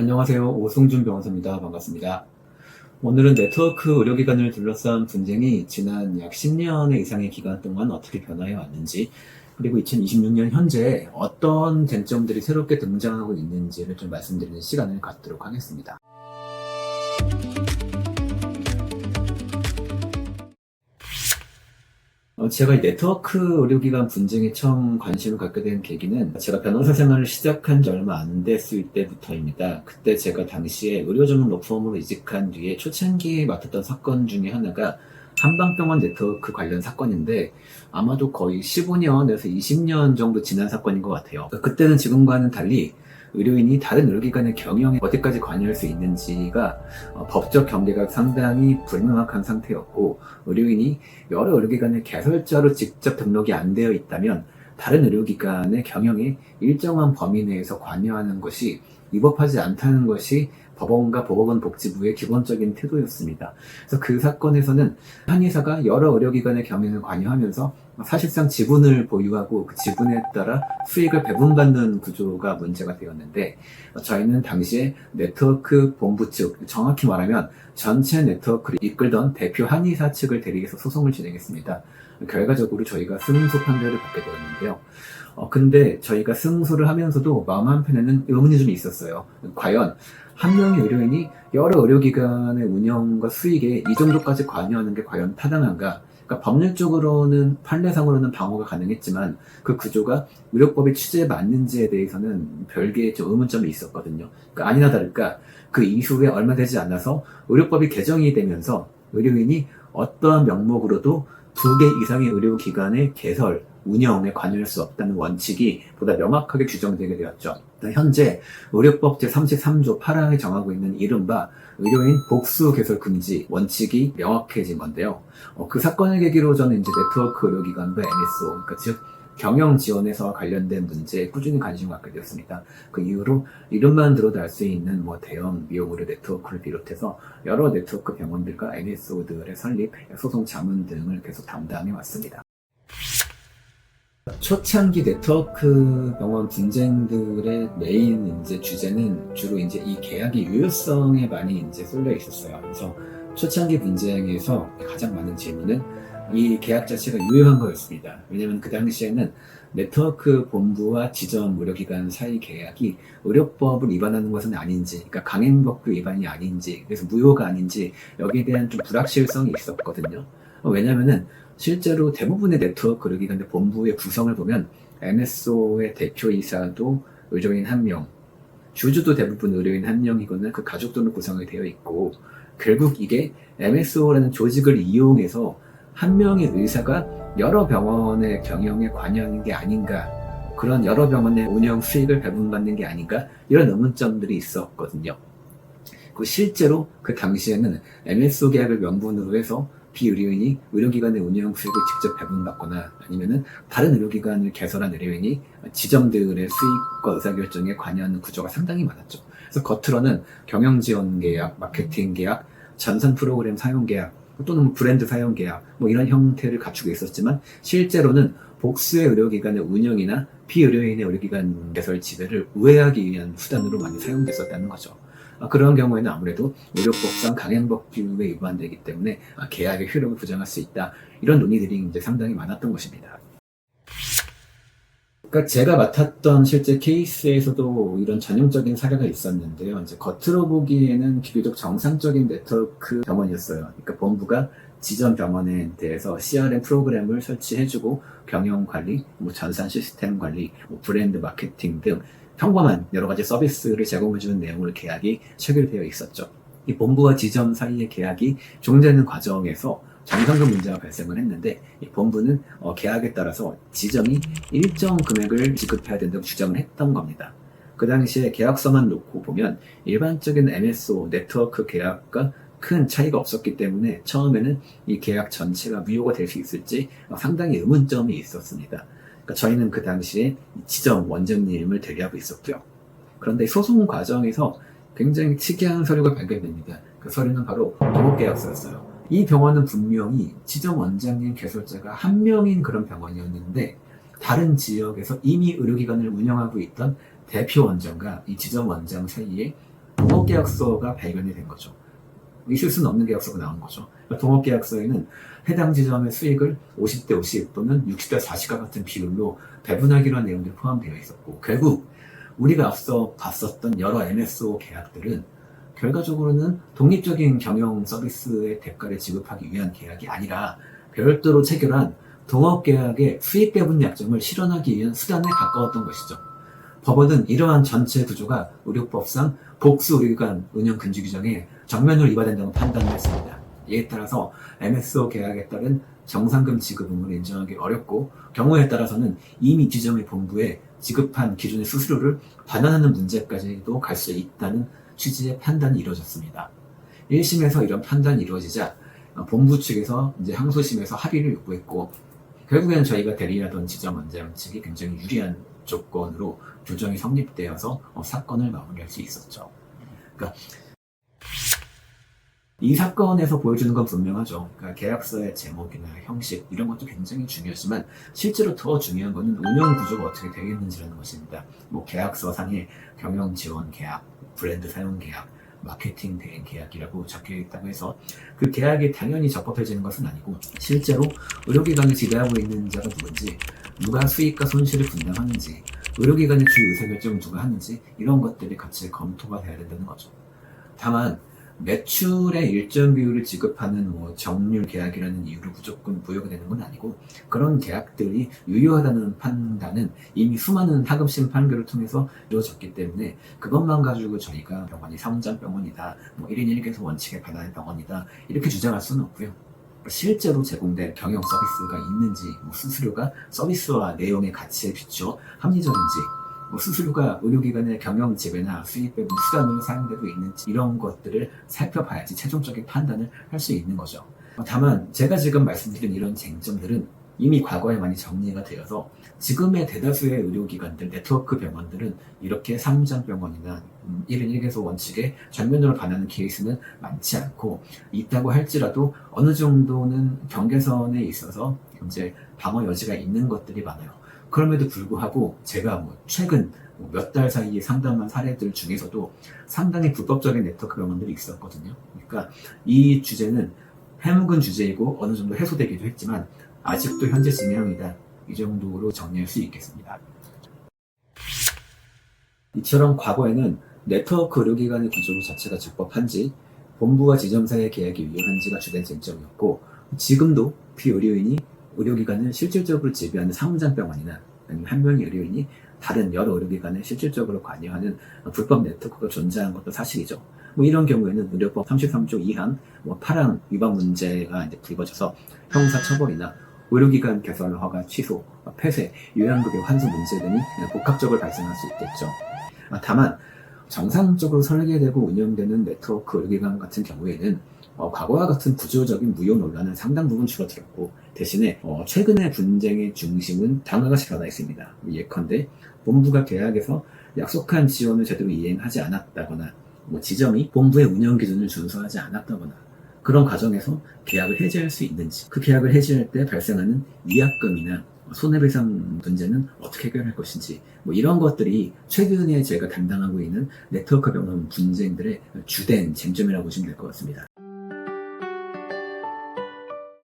안녕하세요. 오승준 변호사입니다. 반갑습니다. 오늘은 네트워크 의료기관을 둘러싼 분쟁이 지난 약 10년의 이상의 기간 동안 어떻게 변화해 왔는지, 그리고 2026년 현재 어떤 쟁점들이 새롭게 등장하고 있는지를 좀 말씀드리는 시간을 갖도록 하겠습니다. 제가 이 네트워크 의료기관 분쟁에 처음 관심을 갖게 된 계기는 제가 변호사 생활을 시작한 지 얼마 안 됐을 때부터입니다. 그때 제가 당시에 의료 전문 로펌으로 이직한 뒤에 초창기에 맡았던 사건 중에 하나가 한방병원 네트워크 관련 사건인데, 아마도 거의 15년에서 20년 정도 지난 사건인 것 같아요. 그때는 지금과는 달리 의료인이 다른 의료기관의 경영에 어디까지 관여할 수 있는지가 법적 경계가 상당히 불명확한 상태였고, 의료인이 여러 의료기관의 개설자로 직접 등록이 안 되어 있다면 다른 의료기관의 경영에 일정한 범위 내에서 관여하는 것이 위법하지 않다는 것이 법원과 보건복지부의 기본적인 태도였습니다. 그래서 그 사건에서는 한의사가 여러 의료기관의 경영에 관여하면서 사실상 지분을 보유하고 그 지분에 따라 수익을 배분받는 구조가 문제가 되었는데, 저희는 당시에 네트워크 본부 측, 정확히 말하면 전체 네트워크를 이끌던 대표 한의사 측을 대리해서 소송을 진행했습니다. 결과적으로 저희가 승소 판결을 받게 되었는데요. 근데 저희가 승소를 하면서도 마음 한편에는 의문이 좀 있었어요. 과연 한 명의 의료인이 여러 의료기관의 운영과 수익에 이 정도까지 관여하는 게 과연 타당한가? 그러니까 법률적으로는 판례상으로는 방어가 가능했지만 그 구조가 의료법의 취지에 맞는지에 대해서는 별개의 좀 의문점이 있었거든요. 그러니까 아니나 다를까 그 이후에 얼마 되지 않아서 의료법이 개정이 되면서 의료인이 어떠한 명목으로도 2개 이상의 의료기관의 개설, 운영에 관여할 수 없다는 원칙이 보다 명확하게 규정되게 되었죠. 현재 의료법 제33조 8항에 정하고 있는 이른바 의료인 복수 개설 금지 원칙이 명확해진 건데요. 그 사건을 계기로 저는 이제 네트워크 의료기관과 MSO, 그러니까 즉 경영 지원에서 관련된 문제에 꾸준히 관심을 갖게 되었습니다. 그 이후로 이름만 들어도 알 수 있는 대형 미용 의료 네트워크를 비롯해서 여러 네트워크 병원들과 MSO들의 설립, 소송 자문 등을 계속 담당해 왔습니다. 초창기 네트워크 병원 분쟁들의 메인 주제는 주로 이 계약의 유효성에 많이 쏠려 있었어요. 그래서 초창기 분쟁에서 가장 많은 질문은 이 계약 자체가 유효한 거였습니다. 왜냐하면 그 당시에는 네트워크 본부와 지점 의료기관 사이 계약이 의료법을 위반하는 것은 아닌지, 그러니까 강행법규 위반이 아닌지, 그래서 무효가 아닌지 여기에 대한 좀 불확실성이 있었거든요. 왜냐하면은 실제로 대부분의 네트워크 의료기관의 본부의 구성을 보면 MSO의 대표이사도 의료인 1명, 주주도 대부분 의료인 1명이거나 그 가족들로 구성이 되어 있고, 결국 이게 MSO라는 조직을 이용해서 한 명의 의사가 여러 병원의 경영에 관여하는 게 아닌가, 그런 여러 병원의 운영 수익을 배분받는 게 아닌가, 이런 의문점들이 있었거든요. 실제로 그 당시에는 MSO 계약을 명분으로 해서 비의료인이 의료기관의 운영 수익을 직접 배분받거나 아니면은 다른 의료기관을 개설한 의료인이 지점들의 수익과 의사결정에 관여하는 구조가 상당히 많았죠. 그래서 겉으로는 경영지원 계약, 마케팅 계약, 전산 프로그램 사용 계약, 또는 브랜드 사용 계약, 이런 형태를 갖추고 있었지만 실제로는 복수의 의료기관의 운영이나 비의료인의 의료기관 개설 지배를 우회하기 위한 수단으로 많이 사용됐었다는 거죠. 그런 경우에는 아무래도 의료법상 강행법규에 위반되기 때문에 계약의 효력을 부정할 수 있다. 이런 논의들이 상당히 많았던 것입니다. 그러니까 제가 맡았던 실제 케이스에서도 이런 전형적인 사례가 있었는데요. 겉으로 보기에는 비교적 정상적인 네트워크 병원이었어요. 그러니까 본부가 지점 병원에 대해서 CRM 프로그램을 설치해주고 경영 관리, 전산 시스템 관리, 브랜드 마케팅 등 평범한 여러 가지 서비스를 제공해주는 내용으로 계약이 체결되어 있었죠. 이 본부와 지점 사이의 계약이 종료되는 과정에서 정상적 문제가 발생을 했는데, 이 본부는 계약에 따라서 지점이 일정 금액을 지급해야 된다고 주장을 했던 겁니다. 그 당시에 계약서만 놓고 보면 일반적인 MSO 네트워크 계약과 큰 차이가 없었기 때문에 처음에는 이 계약 전체가 무효가 될 수 있을지 상당히 의문점이 있었습니다. 그러니까 저희는 그 당시에 지점 원장님을 대리하고 있었고요. 그런데 소송 과정에서 굉장히 특이한 서류가 발견됩니다. 그 서류는 바로 동업계약서였어요. 이 병원은 분명히 지점 원장님 개설자가 1명인 그런 병원이었는데, 다른 지역에서 이미 의료기관을 운영하고 있던 대표 원장과 이 지점 원장 사이에 동업계약서가 발견이 된 거죠. 있을 수는 없는 계약서가 나온 거죠. 동업계약서에는 해당 지점의 수익을 50대 50 또는 60대 40과 같은 비율로 배분하기로 한 내용들이 포함되어 있었고, 결국 우리가 앞서 봤었던 여러 MSO 계약들은 결과적으로는 독립적인 경영 서비스의 대가를 지급하기 위한 계약이 아니라 별도로 체결한 동업계약의 수익 배분 약정을 실현하기 위한 수단에 가까웠던 것이죠. 법원은 이러한 전체 구조가 의료법상 복수 의료기관 운영 금지 규정에 정면으로 위반된다고 판단을 했습니다. 이에 따라서 MSO 계약에 따른 정상금 지급 의무를 인정하기 어렵고, 경우에 따라서는 이미 지점의 본부에 지급한 기존의 수수료를 반환하는 문제까지도 갈 수 있다는 취지의 판단이 이루어졌습니다. 1심에서 이런 판단이 이루어지자 본부 측에서 이제 항소심에서 합의를 요구했고, 결국에는 저희가 대리하던 지점 원장 측이 굉장히 유리한 조건으로 규정이 성립되어서 사건을 마무리할 수 있었죠. 그러니까 이 사건에서 보여주는 건 분명하죠. 그러니까 계약서의 제목이나 형식 이런 것도 굉장히 중요하지만 실제로 더 중요한 것은 운영 구조가 어떻게 되어 있는지라는 것입니다. 계약서 상에 경영 지원 계약, 브랜드 사용 계약, 마케팅 대행 계약이라고 적혀 있다고 해서 그 계약이 당연히 적법해지는 것은 아니고, 실제로 의료기관을 지배하고 있는 자가 누군지, 누가 수익과 손실을 분담하는지, 의료기관의 주 의사결정을 누가 하는지, 이런 것들이 같이 검토가 돼야 된다는 거죠. 다만 매출의 일정 비율을 지급하는 정률 계약이라는 이유로 무조건 부여가 되는 건 아니고, 그런 계약들이 유효하다는 판단은 이미 수많은 하급심 판결을 통해서 이루어졌기 때문에 그것만 가지고 저희가 병원이 상장병원이다, 1인 1개소 원칙에 반하는 병원이다 이렇게 주장할 수는 없고요. 실제로 제공된 경영 서비스가 있는지, 수수료가 서비스와 내용의 가치에 비추어 합리적인지, 수수료가 의료기관의 경영 지배나 수익 배분 수단으로 사용되고 있는지, 이런 것들을 살펴봐야지 최종적인 판단을 할 수 있는 거죠. 다만 제가 지금 말씀드린 이런 쟁점들은 이미 과거에 많이 정리가 되어서 지금의 대다수의 의료기관들, 네트워크 병원들은 이렇게 상장병원이나 1인 1개소 원칙에 전면으로 반하는 케이스는 많지 않고, 있다고 할지라도 어느 정도는 경계선에 있어서 이제 방어 여지가 있는 것들이 많아요. 그럼에도 불구하고 제가 최근 몇 달 사이에 상담한 사례들 중에서도 상당히 불법적인 네트워크 병원들이 있었거든요. 그러니까 이 주제는 해묵은 주제이고 어느 정도 해소되기도 했지만 아직도 현재 진행형이다, 이 정도로 정리할 수 있겠습니다. 이처럼 과거에는 네트워크 의료기관의 구조 자체가 적법한지, 본부와 지점사의 계약이 유효한지가 주된 쟁점이었고, 지금도 피의료인이 의료기관을 실질적으로 지배하는 상장병원이나 아니면 한 명의 의료인이 다른 여러 의료기관에 실질적으로 관여하는 불법 네트워크가 존재하는 것도 사실이죠. 이런 경우에는 의료법 33조 2항 8항 위반 문제가 이제 불거져서 형사처벌이나 의료기관 개설 허가 취소, 폐쇄, 요양급여 환수 문제 등이 복합적으로 발생할 수 있겠죠. 다만 정상적으로 설계되고 운영되는 네트워크 의료기관 같은 경우에는 과거와 같은 구조적인 무효 논란은 상당 부분 줄어들었고, 대신에 최근의 분쟁의 중심은 다음과 같이 변화 있습니다. 예컨대 본부가 계약에서 약속한 지원을 제대로 이행하지 않았다거나, 지점이 본부의 운영 기준을 준수하지 않았다거나, 그런 과정에서 계약을 해지할 수 있는지, 그 계약을 해지할 때 발생하는 위약금이나 손해배상 문제는 어떻게 해결할 것인지, 이런 것들이 최근에 제가 담당하고 있는 네트워크 병원 분쟁들의 주된 쟁점이라고 보시면 될 것 같습니다.